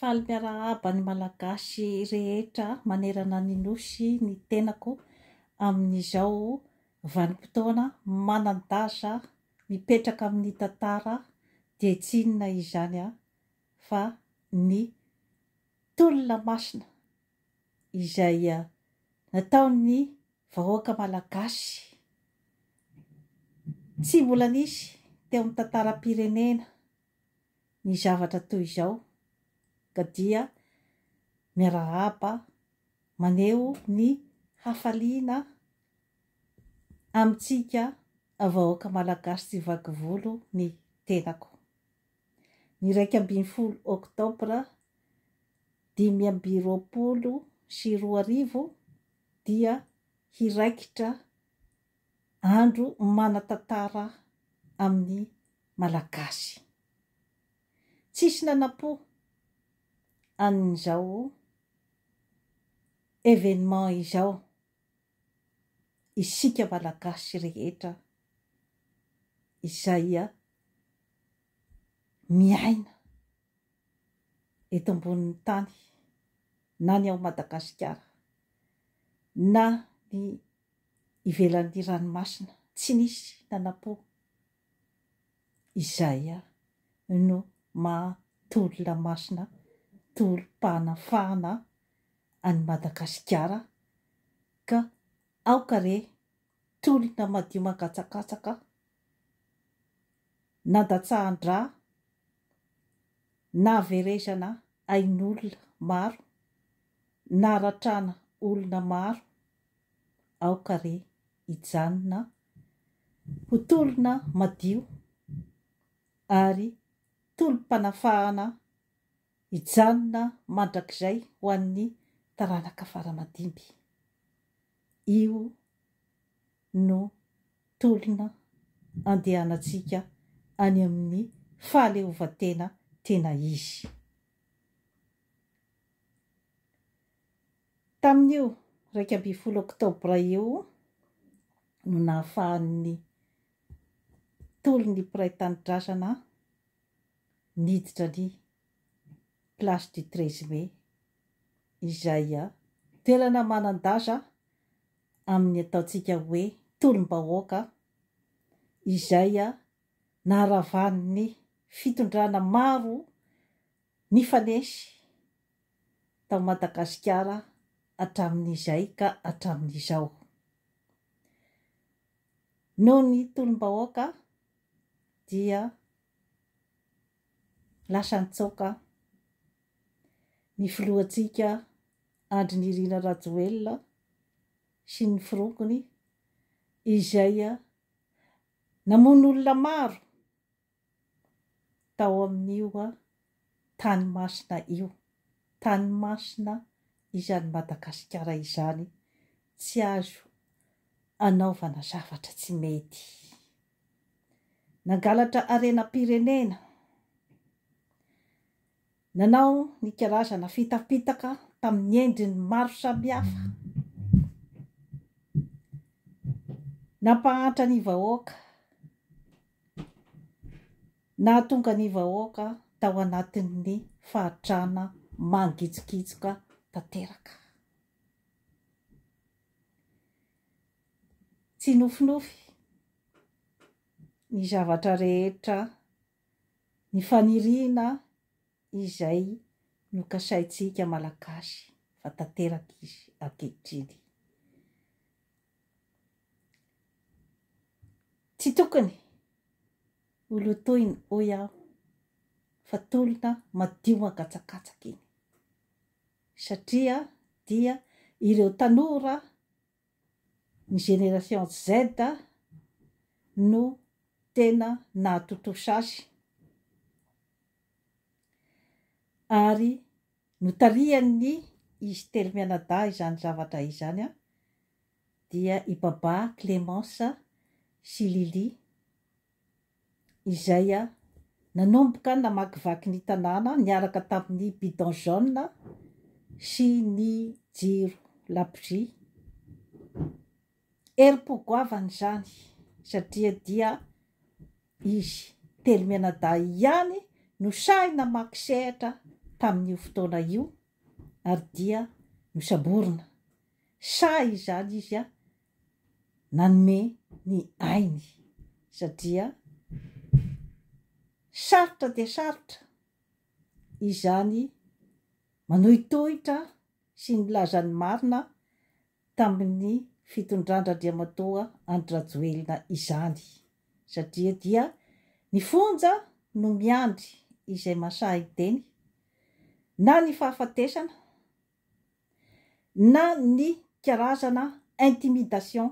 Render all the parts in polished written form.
Faly miarahaba ny malagasy rehetra manerana ny nosy ny tenako amin'izao vanim-potoana manan-danja mipetraka amin'ny tantara dia tsy inona izany fa ny tolona masina izay nataon'ny vahoaka malagasy tsy mbola nisy teo amin'ny tantaram-pirenena ny zavatra toy izao ka dia miarahaba maneho ny hafaliana amintsika vahoaka malagasy tsy vaky volo ny tenako. Ny 21 oktobra 2024 dia hiraikitra andro manan-tantara amin'ny malagasy. Tsisy nanampo an'izao événement izao isika malagasy rehetra izay miaina eto ambonin'ny tany na ny ao Madagasikara na ny ivelan'ny ranomasina tsy nisy nanampo izay no mahatolona masina tolom-panafahana any Madagasikara ka aokare tolona madio mangatsakatsaka nandatsahan-dra naverezana ain'olona maro naratrana olona maro aokare hijanona ho tolona madio ary tolom-panafahana hijanona mandrakizay ho an'ny taranaka faramadimby. Io no tolona andehanantsika any amin'ny fahaleovantena tena izy. Tamin'io 21 oktobra io no nahafahan'ny tolon'ny mpiray tanindrazana niditra ny place du 13 mai izay toerana manan-daza amin'ny ataontsika hoe tolom-bahoaka izay naharavan'ny fitondrana maro nifanesy tao Madagasikara hatramin'izay ka hatramin'izao. Noho ny tolom-bahoaka dia lasa nitsoaka ny filohantsika Andry Nirina Rajoelina sy ny firongony izay namono olona maro tao amin'io tany masina io. Tany masina izany Madagasikara izany tsy azo anaovana zavatra tsy mety. Nangalatra arenam-pirenena, nanao ny karazana fitapitaka tamin'ny endriny maro samihafa, nampahantra ny vahoaka, nahatonga ny vahoaka tao anatin'ny fahatrana mangitsokitsoka tanteraka. Tsy nofinofy ny zavatra rehetra, ny faniriana izay nokasaintsika malagasy fa tanteraka izy ankehitriny. Tsy tokony holotoina hoy aho fa tolona madio mangatsakatsaka iny satria dia ireo tanora ny génération Z no tena nahatotosa azy ary notarian'ny izy telo mianadahy izany zavatra izany dia i Baba Clémence sy Lily izay nanomboka namakivaky ny tanàna niaraka tamin'ny bidon jaune sy ny jiro labozia. Erim-po-goavana izany satria dia izy telo mianadahy ihany no sahy namaky sehatra tamin'io fotoana io ary dia misaborona sa izany izy a nanome ny ainy satria sarotra dia sarotra izany manohitohitra sy nilazany marina tamin'ny fitondrandradriamatoa Andry Rajoelina izany satria dia ny fonja no miandry izay masahy teny na ny fahafatesana na ny karazana intimidation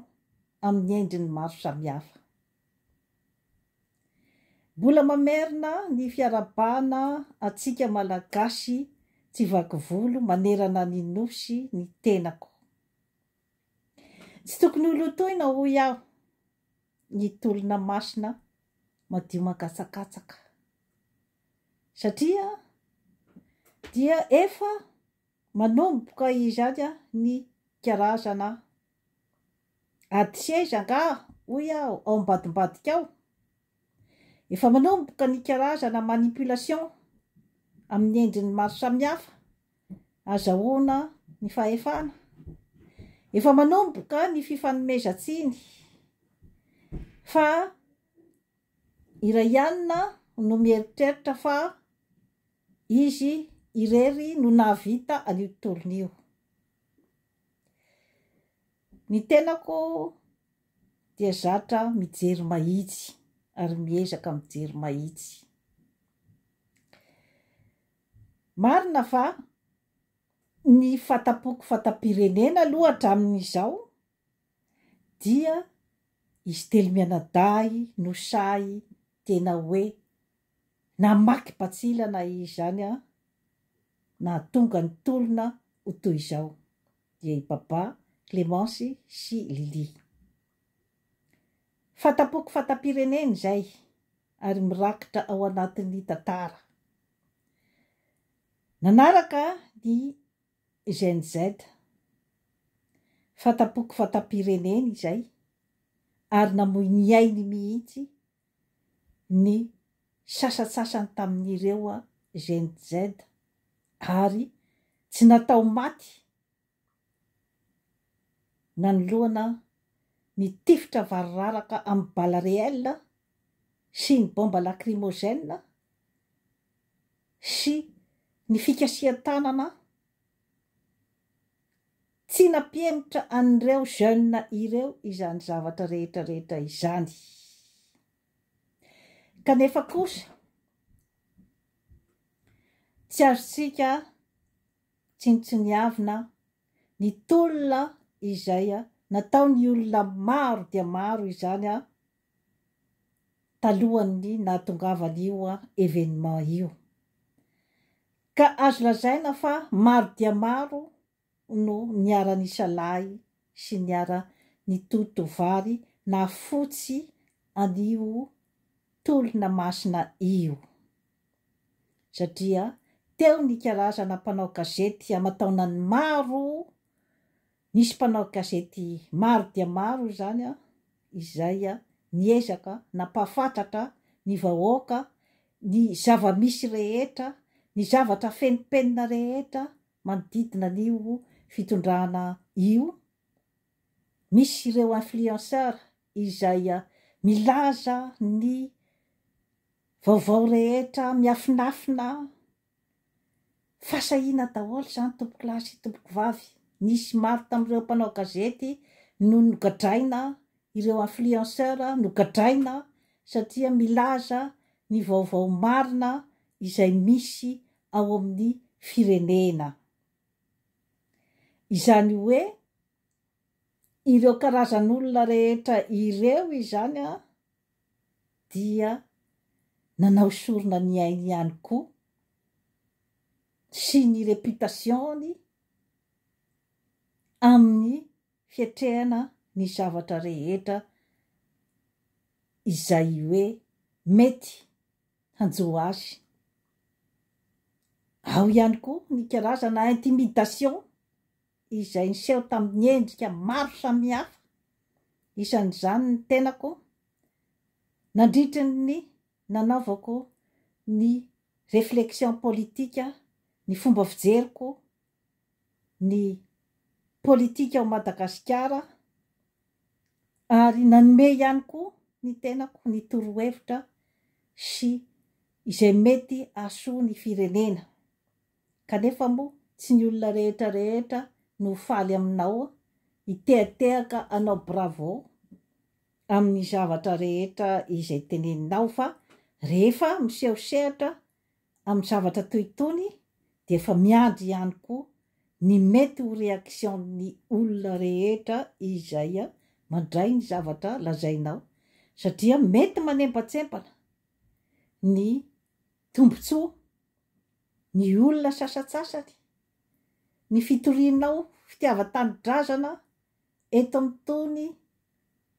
amin'ny endriny maro samihafa. Mbola mamerina ny fiarabana atsika malagasy tsy vaky volo manerana ny nosy ny tenako. Tsy tokony holotoina hoy aho ny tolona masina madio makatsakatsaka satria dia efa manomboka izany ny karazana ady seza nga hoy aho ao ambadimbadika ao. Efa manomboka ny karazana manipulation amin'ny endriny maro samihafa azahoana ny fahefana. Efa manomboka ny fifanomezan-tsiny fa iray ihany no mieritreritra fa izy irery no nahavita an'io tontolon'io. Ny tenako dia zatra mijery mahitsy ary miezaka mijery mahitsy. Marina fa ny fatapoko fatam-pirenena aloha hatramin'izao dia izy telo mianadahy no say tena hoe namaky-patsilana izany na tonga ny tolona ho toy izao dia i Baba Clémence sy Lily. Fatapoko fatam-pirenena izay ary mirakitra ao anatin'ny tantara. Nanaraka ny Gen Z, fatapoko fatam-pirenena izay ary namoy ny ainy mihitsy ny sasasasany tamin'ireo Gen Z ary tsy natao maty nanoloana ny tifitra variraraka amin'ny bala réel sy ny bomba lacrymogène sy ny fikasia-tanana tsy nampiemotra an'ireo jeune ireo izany zavatra rehetra izany. Kanefa kosa tsy azontsika tsinontsiniavina ny tolona izay nataony olona maro dia maro izany talohan'ny nahatongavan'io événement io. Ka azo lazaina fa maro dia maro no niara-nisalahy sy niara-nitotovary nahafotsy an'io tolona masina io. Satria teo ny karazana mpanao gazety aman-taonany maro, nisy mpanao gazety maro dia maro zany izay niezaka nampahafantratra ny vahoaka ny zava-misy rehetra, ny zavatra fenipenina rehetra manodidina an'io fitondrana io. Misy ireo influenceur izay milaza ny vaovao rehetra miafinafina fasahina daholo zany tompoko lahy sy tompoko vavy. Nisy maro tamin'ireo mpanao gazety no nogadraina, ireo influenceur nogadraina satria milaza ny vaovao marina izay misy ao amin'ny firenena. Izany hoe ireo karazan'olona rehetra ireo izany dia nanao sorona ny ainy ihany koa sy ny reputationy amin'ny fiatrehana ny zavatra rehetra izay hoe mety hanjoa azy. Ao ihany koa ny karazana intimidation izay niseho tamin'ny endrika maro samihafa. Isan'izany ny tenako nandritry ny nanaovako ny réflexion politika ny fomba fijeriko ny politika ao Madagasikara ary nanome ihany koa ny tenako ny torohevitra sy izay mety ahasoa ny firenena. Kanefa moa tsy ny olona rehetra no faly aminao itehatehaka anao bravo amin'ny zavatra rehetra izay teneninao, fa rehefa misehosehatra amin'ny zavatra toy itony dia efa miandry ihany koa ny mety ho reaksion'ny olona rehetra izay mandray ny zavatra lazainao, satria mety manembatsempana ny tombontsoa ny olona sasatsasany, ny fitorianao fitiavan-tanindrazana eto amin'itony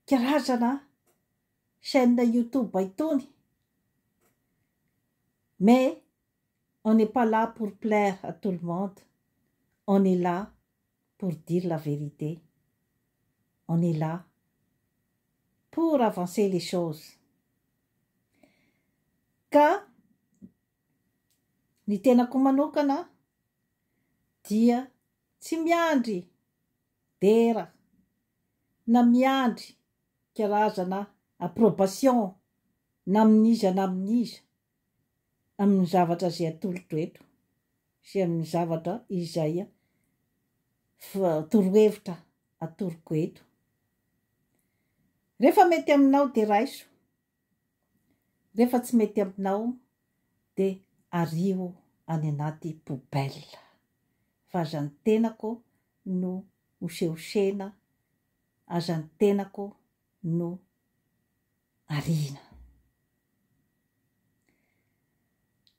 karazana chaîne YouTube itony. Mais on n'est pas là pour plaire à tout le monde. On est là pour dire la vérité. On est là pour avancer les choses. Ka ny tenako manokana dia tsy miandry dera na miandry karazana approbation na amin'iza amin'ny zavatra zay atolotra eto sy amin'ny zavatra izay torohevitra atoroko eto. Rehefa mety aminao de raiso, rehefa tsy mety aminao de ario any anaty poubelle. Fa aza ny tenako no hosehosena, aza ny tenako no arina.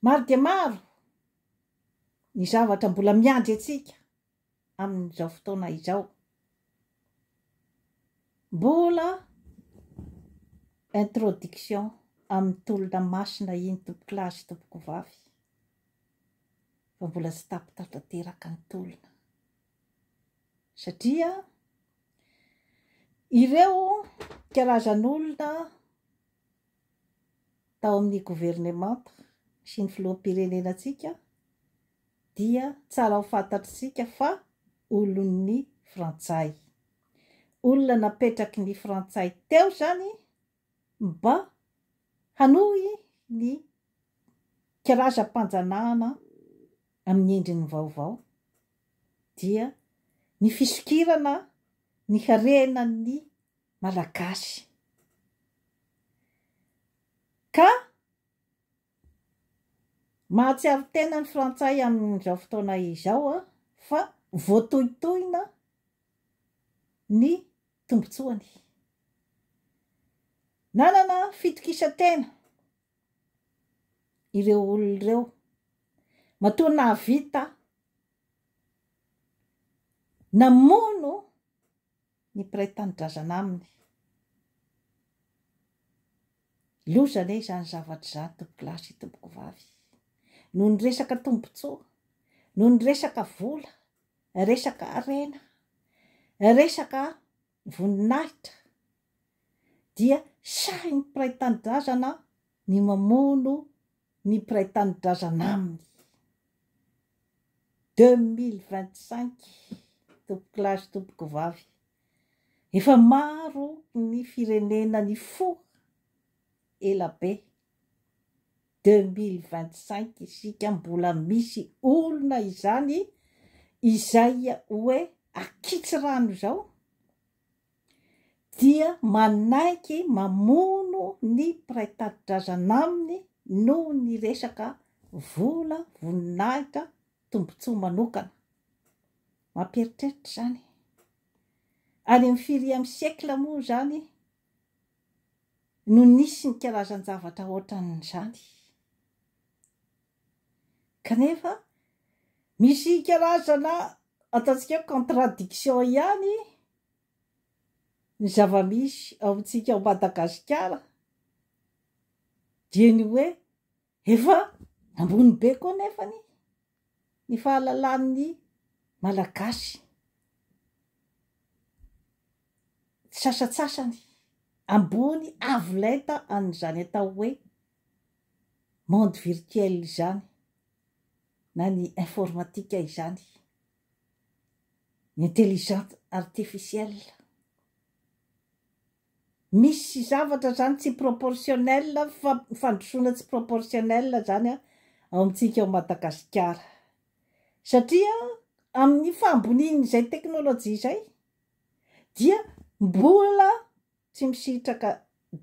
Maro dia maro ny zavatra mbola miandry atsika amin'izao fotoana izao. Mbola introduction amin'ny tolona masina iny tompoko lahy sy tompoko vavy, fa mbola tsy tapitatra teraka ny tolona, satria ireo karazan'olona tao amin'ny gouvernement sy ny filoham-pirenenantsika dia tsara ho fantatritsika fa olon'ny frantsay. Olona napetraky ny frantsay teo zany mba hanohy ny karazam-panjanahana amin'ny endriny vaovao, dia ny fisokirana ny harenan'ny malagasy. Ka mahatsiaro tena ny frantsay amin'izao fotoana izao fa voatohitohina ny tombotsoany. Nanana fitokisa-tena ireo olona ireo, matoa nahavita namono ny mpiray tanindrazana aminy. Lozana zany zavatra zany tompoko lahy sy tompoko vavy. Noho ny resaka tombotsoa, noho ny resaka vola, resaka arena, resaka voninahitra, dia sahy ny mpiray tanindrazana ny mamono ny mpiray tanindrazana aminy. 2025 tompoko lahy sy tompoko vavy, efa maro ny firenena ny fo ela be. 2025 isika mbola misy olona izany izay hoe akitsy rano zao dia manaiky mamono ny mpiray tanindrazana aminy noho ny resaka vola, voninahitra, tombotsoa manokana. Mampieritreritra zany. Any amin'ny 4e siècle moa zany no nisy ny karazan-javatra ohatran'izany. Kanefa misy karazana ataontsika contradiction ihany ny zava-misy ao amintsika ao Madagasikara, dia ny hoe efa ambony be koa nefany ny fahalalan'ny malagasy. Sasatsasany ambony avo lenta an'izany atao hoe monde virtuel zany. na ny informatika izany, ny intelligence artificielle. Misy zavatra zany tsy proportionnel fa fandrosoana tsy proportionnel zany ao amintsika ao Madagasikara. Satria amin'ny famboniny izay teknôlôjia izay dia mbola tsy misitraka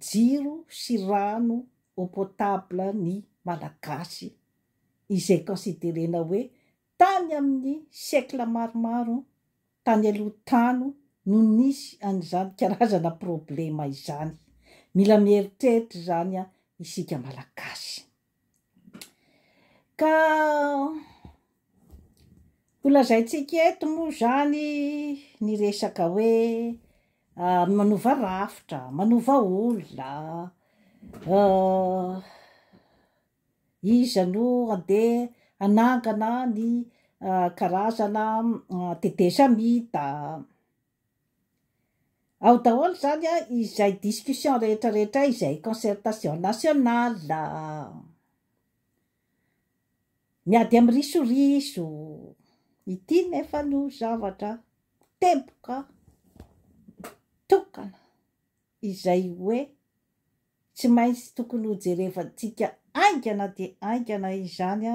jiro sy rano eau potable ny malagasy, izay considérena hoe tany amin'ny siècle maromaro tany aloha tany no nisy an'izany karazana problema izany. Mila mieritreritra zany isika malagasy. Ka holazaintsika eto moa zany ny resaka hoe manova rafitra, manova olona, iza no andeha anangana ny karazana tetesamita. Ao daholo zany izay discussion rehetrarehetra izay concertation nationale, miady amin'ny risoriso. Ity nefa no zavatra tempoka tokana izay hoe tsy maintsy tokony ho jerevantsika aingana dia aingana izany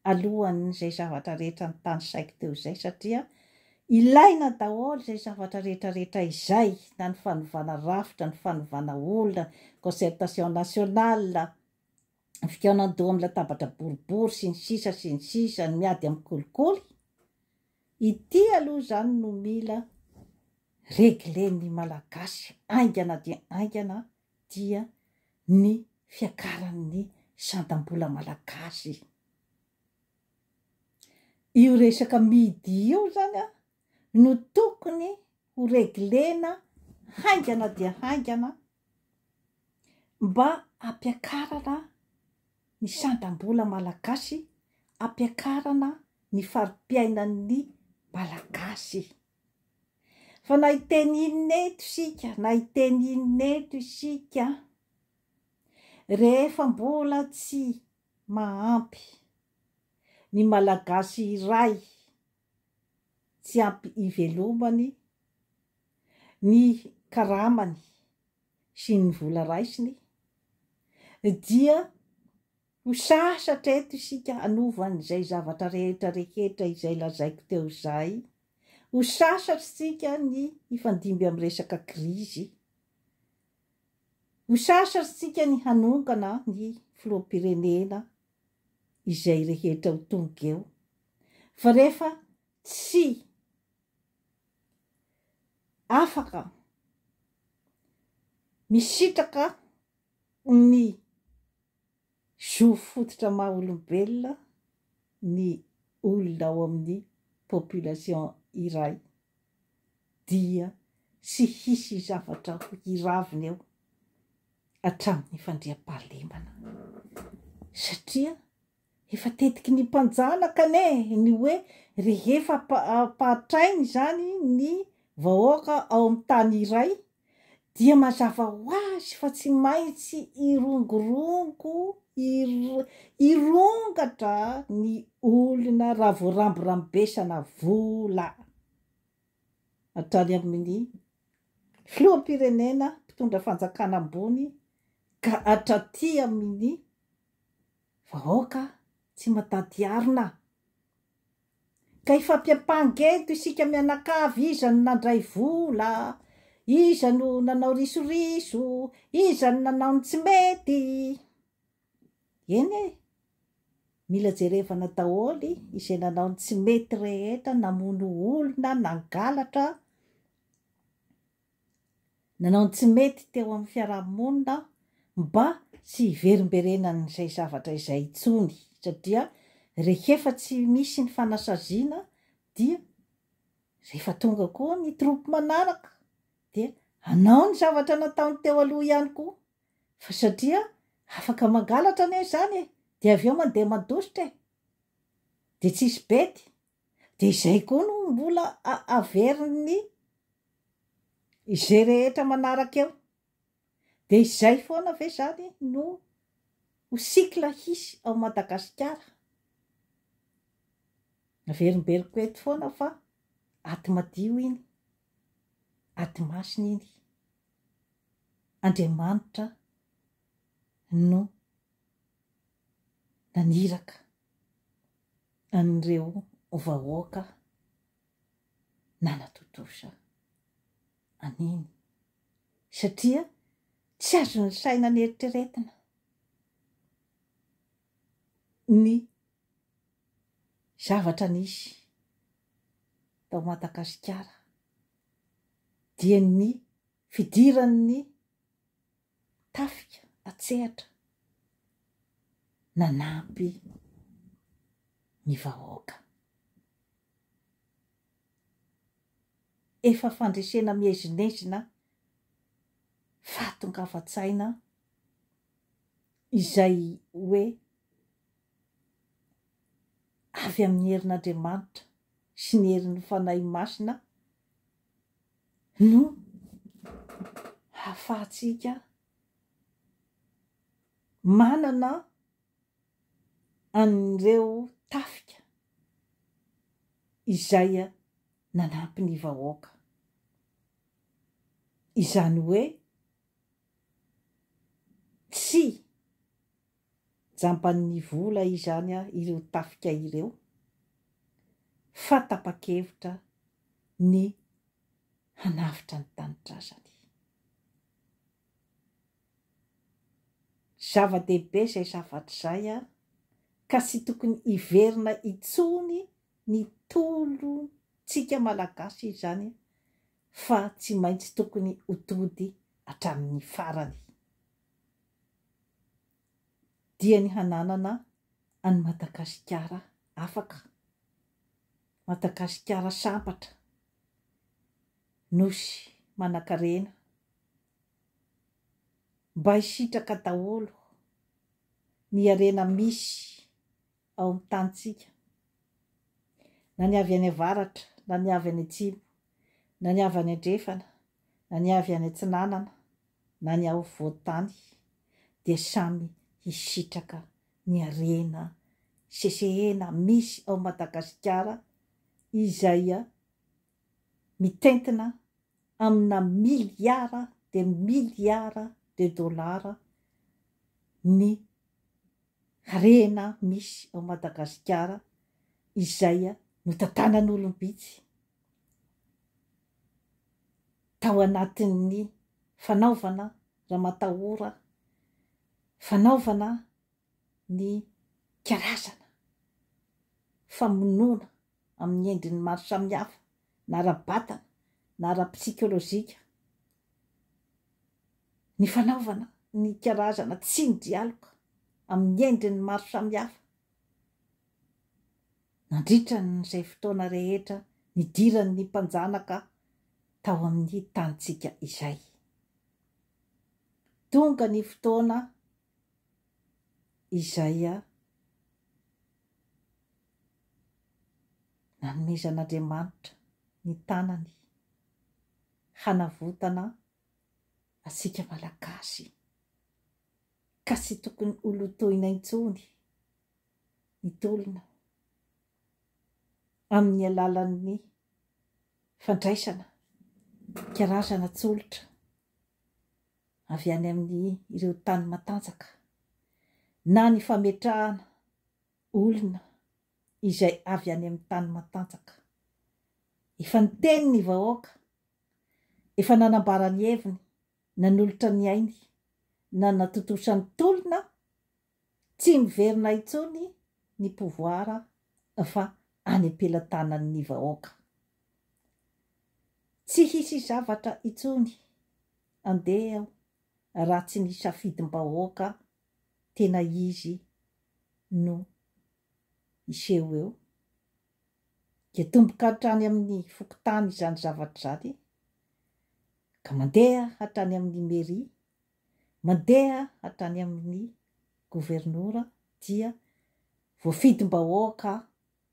alohan'izay zavatra rehetra ny tany saiko teo izay, satria ilaina daholo izay zavatra rehetrarehetra izay, na ny fanovana rafitra, ny fanovana olona, concertation nationale, fikaonan-doha amin'ny latabatra boribory sy ny sisa ny miady amin'ny kolikoly. Ity aloha zany no mila reglen'ny malagasy aingana dia aingana, dia ny fiakaran'ny sandam-bola malagasy. Io resaka midi io zany no tokony ho reglena haingana dia haingana mba ampiakarana ny sandam-bola malagasy, ampiakarana ny farim-piainan'ny malagasy. Fa na hiteny inona eto isika rehefa mbola tsy mahampy ny malagasy iray, tsy ampy ivelomany ny karamany sy ny vola raisiny, dia ho sasatra eto isika hanovan'izay zavatra rehetra izay lazaiko teo izay. Ho sasatra isika ny hifandimby amin'ny resaka krizy. Ho sasatra isika ny hanongana ny filoham-pirenena izay rehetra ho tonga eo. Fa rehefa tsy afaka misitraka ny zo fototra maha olombelona ny olona ao amin'ny population iray, dia tsy hisy zavatra hiravina eo hatramin'ny fandriam-pahalemana. Satria efa tetiky ny mpanjanaka ny hoe rehefa pahatrainy zany ny vahoaka ao amin'ny tany iray, dia mazava ho azy fa tsy maintsy irongatra ny olona raha vao rambirambesana vola hatrany amin'ny filoham-pirenena, mpitondra fanjakana ambony, ka hatraty amin'ny vahoaka tsy matady arina. Ka ifampiampangeto isika mianakavy, iza no nandray vola, iza no nanao risoriso, iza no nanao ny tsy mety. Eny mila jerevana daholy izay nanao ny tsy mety rehetra, namono olona, nangalatra, nanao ny tsy mety teo amin'ny fiarahamonina, mba tsy hiverimberenan'izay zavatra izay intsony. Satria rehefa tsy misy ny fanasaziana, dia rehefa tonga koa ny tropy manaraka, dia hanao ny zavatra nataony teo aloha ihany koa. Fa satria afaka mangalatra ane zany dia avy eo mandeha mandositra dia tsisy bety, dia izay koa no mbola averin'ny izay rehetra manaraka eo. Dia izay foana ve zany no ho sikla hisy ao Madagasikara. Averimberiko eto foana fa aty madio iny, aty masina iny. Andriamanitra no naniraka an'ireo vahoaka nanatotosa aniny satria tsy azony saina nieritreretina ny zavatra nisy tao Madagasikara dia ny fidiran'ny tafika atsehatra nanampy ny vahoaka. Efa fandresena miezinezina fahatongavan-tsaina izay hoe avy amin'ny herin'Andriamanitra sy ny herin'ny fanahy masina no hahafahantsika manana an'ireo tafika izay nanampy ny vahoaka. Izany hoe tsy jamban'ny vola izany ireo tafika ireo fa tapa-kevitra ny hanavitra ny tanindrazany. Zava-dehibe izay zavatra izay ka tsy tokony hiverina intsony ny tolontsika malagasy izany fa tsy maintsy tokony hotody hatramin'ny farany. Dia ny hananana any Madagasikara afaka, Madagasikara sambatra, nosy manan-karena mba hisitraka daholo ny harena misy ao amin'ny tanitsika, na ny avy any avaratra, na ny avy any atsimo, na ny avy any andrefana, na ny avy any atsinanana, na ny ao voatany, dia samy hisitraka ny harena sesehena misy ao Madagasikara izay mitentina amina miliara de dolara ny harena misy ao Madagasikara izay notantanan'olombitsy tao anatin'ny fanaovana ramatahora, fanaovana ny karazana famonoana amin'ny endriny maro samihafa, na ara-batana na ara-psikolojika, ny fanaovana ny karazana tsindrialoka amin'ny endriny maro samihafa. Nandritra n'izay fotoana rehetra nidiran'ny mpanjanaka tao amin'ny tanitsika izay. Tonga ny fotoana izay nanomezan'Andriamanitra ny tanany hanavotana asika malagasy ka tsy tokony holotoina intsony ny tolona amin'ny alalan'ny fandraisana karazana tsolotra avy any amin'ny ireo tany matanjaka, na ny fametrahana olona izay avy any amin'ny tany matanjaka. Efa niteny ny vahoaka, efa nanambara ny heviny, nanolotra ny ainy, na natotosany tolona tsy miverina intsony ny pouvoir fa any ampelantanan'ny vahoaka. Tsy hisy zavatra intsony andeha raha tsy ny safidim-bahoaka tena izy no iseho eo. Dia tomboka hatrany amin'ny fokotany izany zavatra izany, ka mandeha hatrany amin'ny mairie, mandeha hatrany amin'ny gouvernorat, dia voafidim-bahoaka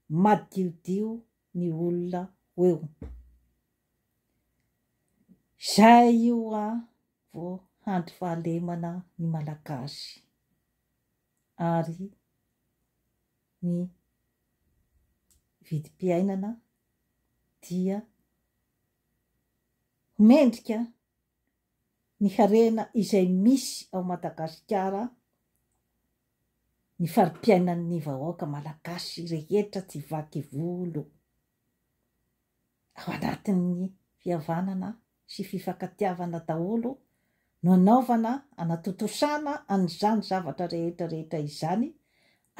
madiodio ny olona eo. Zay io vao handry fahalemana ny malagasy ary ny vidim-piainana dia mendrika ny harena izay misy ao Madagasikara ny farim-piainan'ny vahoaka malagasy rehetra tsy vaky volo ao anatin'ny fihavanana sy fifankatiavana daholo no anaovana anatotosana an'izany zavatra rehetra izany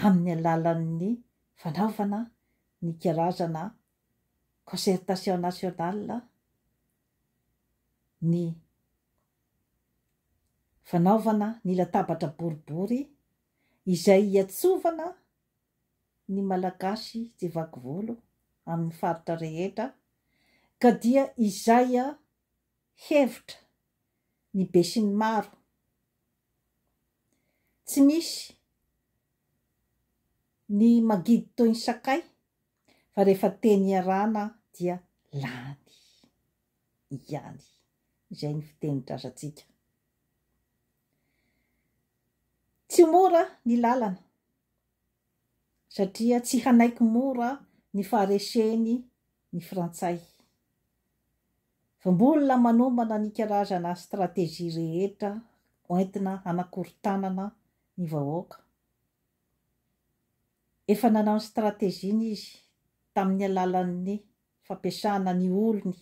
amin'ny alalan'ny fanaovana ny karazana concertation nationale, ny fanaovana ny latabatra boribory izay iatsovana ny malagasy tsy vaky volo amin'ny faritra rehetra ka dia izay hevitra ny be sy ny maro tsy misy ny magidy toy ny sakay fa rehefa teny iarana dia lany ihany izay ny fiteny-drazantsika. Tsy mora ny lalana satria tsy hanaiky mora ny fahareseny ny frantsay fa mbola manombana ny karazana stratégie rehetra oentina hanakorontanana ny vahoaka. Efa nanao ny stratégie izy tamin'ny alalan'ny fampiasana ny olony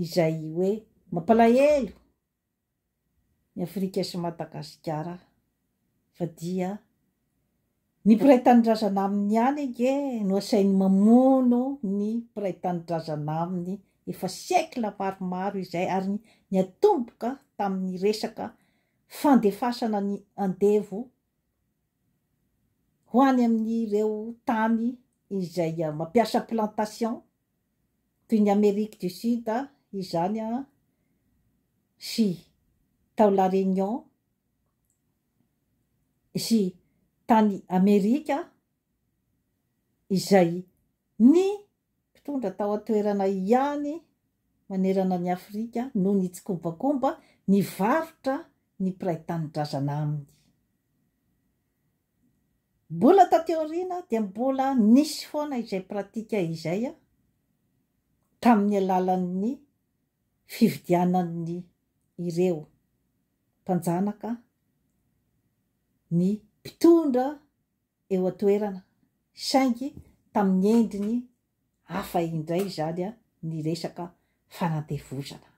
izay hoe mampalahelo ny Afrika sy Madagasikara fa dia ny mpiray tanindrazana aminy ihany nge no asainy mamono ny mpiray tanindrazana aminy efa siècle maromaro izay ary ny atomboka tamin'ny resaka fandefasana ny andevo ho any amin'ireo tany izay mampiasa plantation toy ny Amérique du Sud izany sy tao La Réunion sy tany Amerika izay ny mpitondra tao atoerana ihany manerana ny Afrika no ny tsikompakomba ny varotra ny mpiray tanindrazana aminy. Mbola tateoriana dia mbola nisy foana izay pratika izay tamin'ny alalan'ny fividianan'ny ireo mpanjanaka ny mpitondra eo atoerana saingy tamin'ny endriny hafa indray zany ny resaka fanantevozana.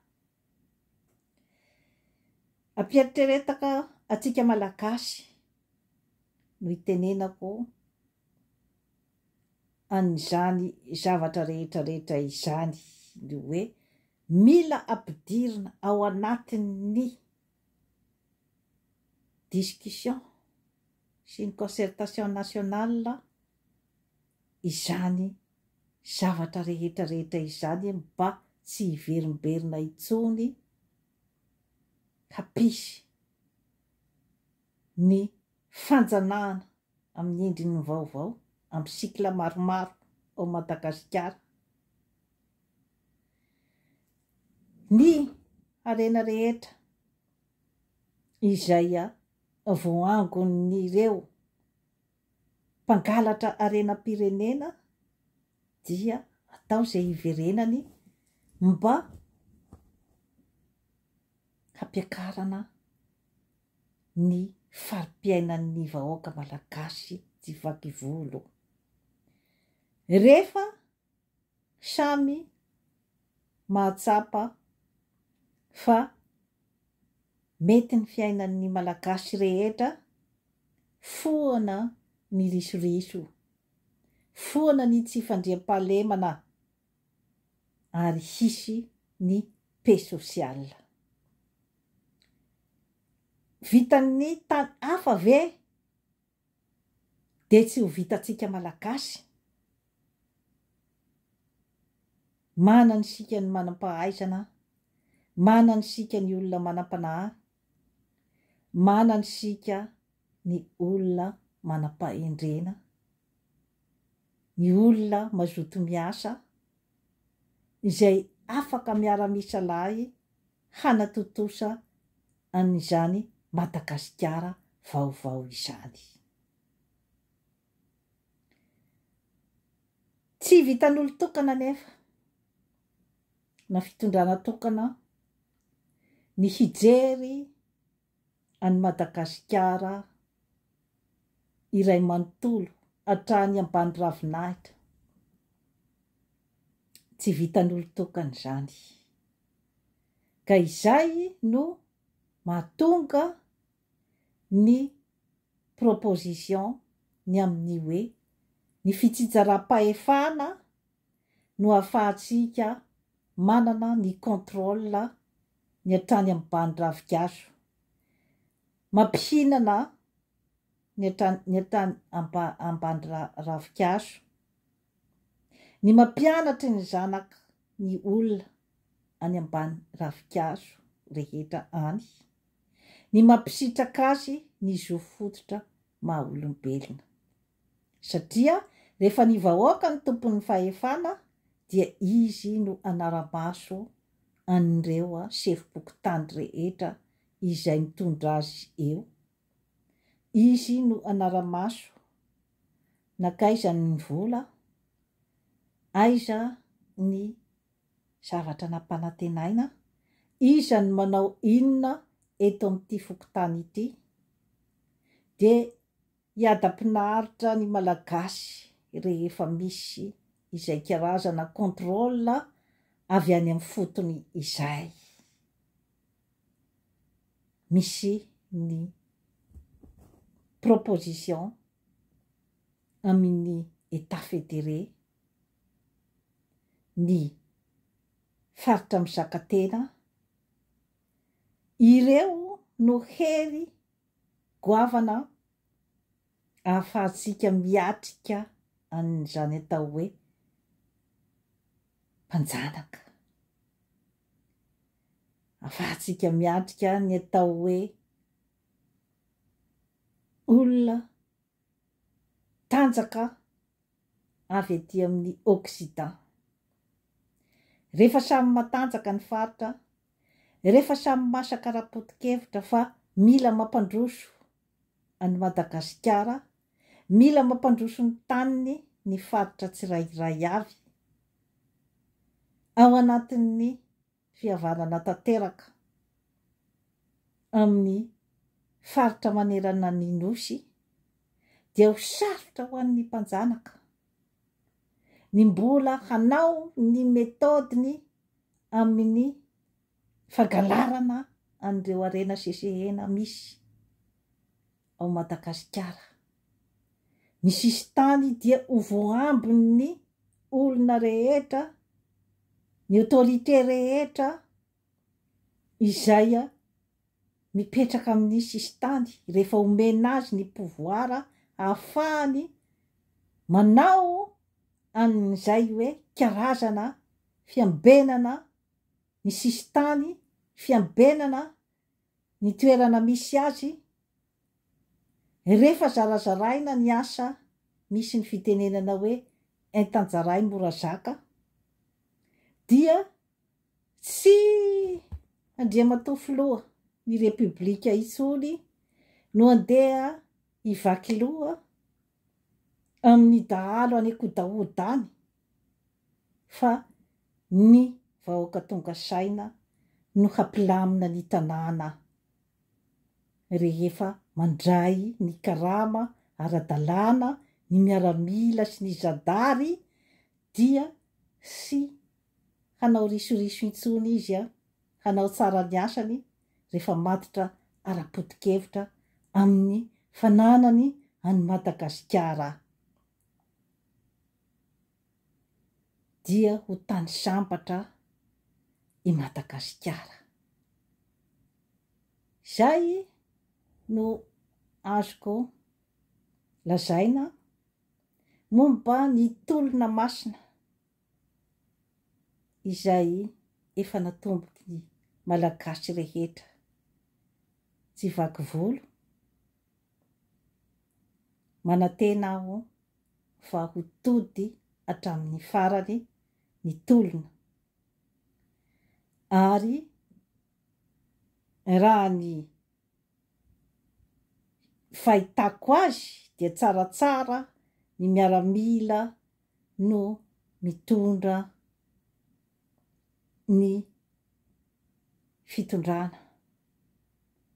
Ampieritetaka atsika malagasy no itenenako an'izany zavatra rehetra izany ny hoe mila ampidirina ao anatin'ny discussion sy ny concertation nationale izany zavatra rehetra izany mba tsy hiverimberina intsony hapisy ny fanjanahana amin'ny endriny vaovao amin'ny sikla maromaro ao Madagasikara. Ny harena rehetra izay voangon'ireo mpangalatra harena-pirenena dia atao izay hiverenany mba hampiakarana ny farim-piainan'ny vahoaka malagasy tsy vaky volo. Rehefa samy mahatsapa fa mety ny fiainan'ny malagasy rehetra foana ny risoriso, foana ny tsy fandriam-pahalemana ary hisy ny paix sociale. Vitan'ny tany hafa ve de tsy ho vitantsika malagasy? Mana ny sika ny manam-pahaizana, mana ny sika ny olona manam-panahy, mana ny sika ny olona manam-pahendrena, ny olona mazoto miasa izay afaka miara-misa lahy hanatotosa an'izany Madagasikara vaovao izany. tsy vitan'olo tokana nefa na fitondrana tokana ny hijery any Madagasikara iray manontolo hatrany ambany ravinahitra. Tsy vitan'olo tokana izany. Ka izay no mahatonga ny proposition ny amin'ny hoe ny fitsinjaram-pahefana no ahafahantsika manana ny contrôle ny hatrany ambany ravinkazo. Mampihinana ny hatrany ambany ravinkazo. Ny mampianatra ny zanaka ny olona any ambany ravinkazo rehetra any. Ny mampisitraka azy ny zo fototra maha olombelona. Satria rehefa ny vahoaka ny tompon'ny fahefana dia izy no anara-maso an'ireo sefim-pokotany rehetra izay mitondra azy eo. Izy no anara-maso nakaiza ny vola, aiza ny zavatra nampanantenaina, iza ny manao inona eto amin'ity fokotany ity. De hiadam-pinaritra ny malagasy rehefa misy izay karazana contrôle avy any amin'ny fotony izay. Misy ny proposition amin'ny état fédéré, ny faritra mizakatena, ireo no hery goavana ahafahantsika miatrika an'izany atao hoe mpanjanaka. Ahafahantsika miatrika ny atao hoe olona tanjaka avy etỳ amin'ny Occident. Rehefa samy matanjaka ny faritra, rehefa samy masaka ara-potikevitra fa mila mampandroso any Madagasikara, mila mampandroso ny taniny ny faritra tsirairay avy ao anatin'ny fihavanana tanteraka amin'ny faritra manerana ny nosy, dia ho sarotra ho an'ny mpanjanaka ny mbola hanao ny metodiny amin'ny fangalarana an'ireo harena sesehena misy ao Madagasikara. Ny sisintany dia ho voambiny olona rehetra, ny autorité rehetra izay mipetraka amin'ny sisintany rehefa omena azy ny pouvoir ahafahany manao an'izay hoe karazana fiambenana ny sisintany, fiambenana ny toerana misy azy. Rehefa zarazaraina ny asa, misy ny fitenenana hoe intanjaray mora zaka, dia tsy andriamatoa filoha ny repoblika intsony no andeha hivaky loha amin'ny dahalo any Kodahodany, fa ny vahoaka tonga saina no hampilamina ny tanàna rehefa mandray ny karama ara-dalàna, ny miaramila sy ny zandary, dia sy hanao risoriso intsony izy hanao tsara ny asany rehefa matotra ara-potikevitra amin'ny fananany any Madagasikara. Dia ho tany sambatra i Madagasikara. Zay no azoko lazaina momba ny tolona masina izay efa natomboky ny malagasy rehetra. Tsy vaky volo, manantena aho fa ho tody hatramin'ny farany ny tolona. Ary raha ny fahitako azy dia tsaratsara ny miaramila no mitondra ny fitondrana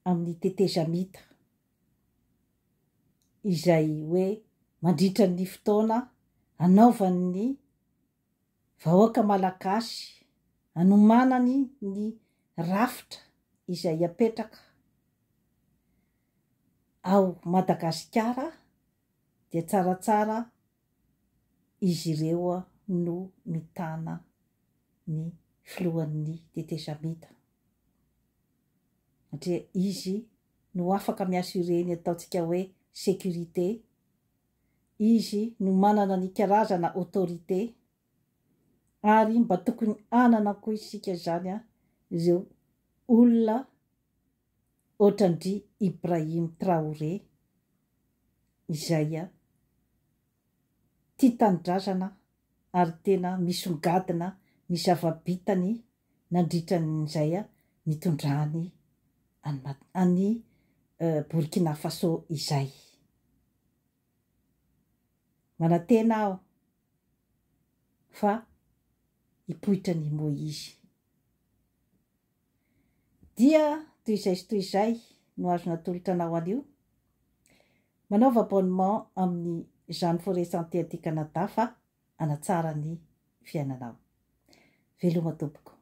amin'ny tetezamita izay hoe mandritra ny fotoana anaovan'ny vahoaka malagasy anomanany ny rafitra izay apetraka ao Madagasikara dia tsaratsara izy ireo no mitana ny filohan'ny tetezamita satria izy no afaka miasa ireny ataontsika hoe sécurité, izy no manana ny karazana autorité ary mba tokony anana koa isika zany ireo olona ohatrandry Ibrahim Traoré izay tia tanindrazana ary tena misongadina ny zava-bitany nandritran'izay nitondrany any Burkina Faso izay. Manantena aho fa hipoitra ny Moïse. Dia toy izay sy toy izay no azona tolotra anao anio. Manaova abonnement amin'ny Jeanne Forêt Santé aty Canada fa hanatsara ny fiainanao. Veloma tompoko.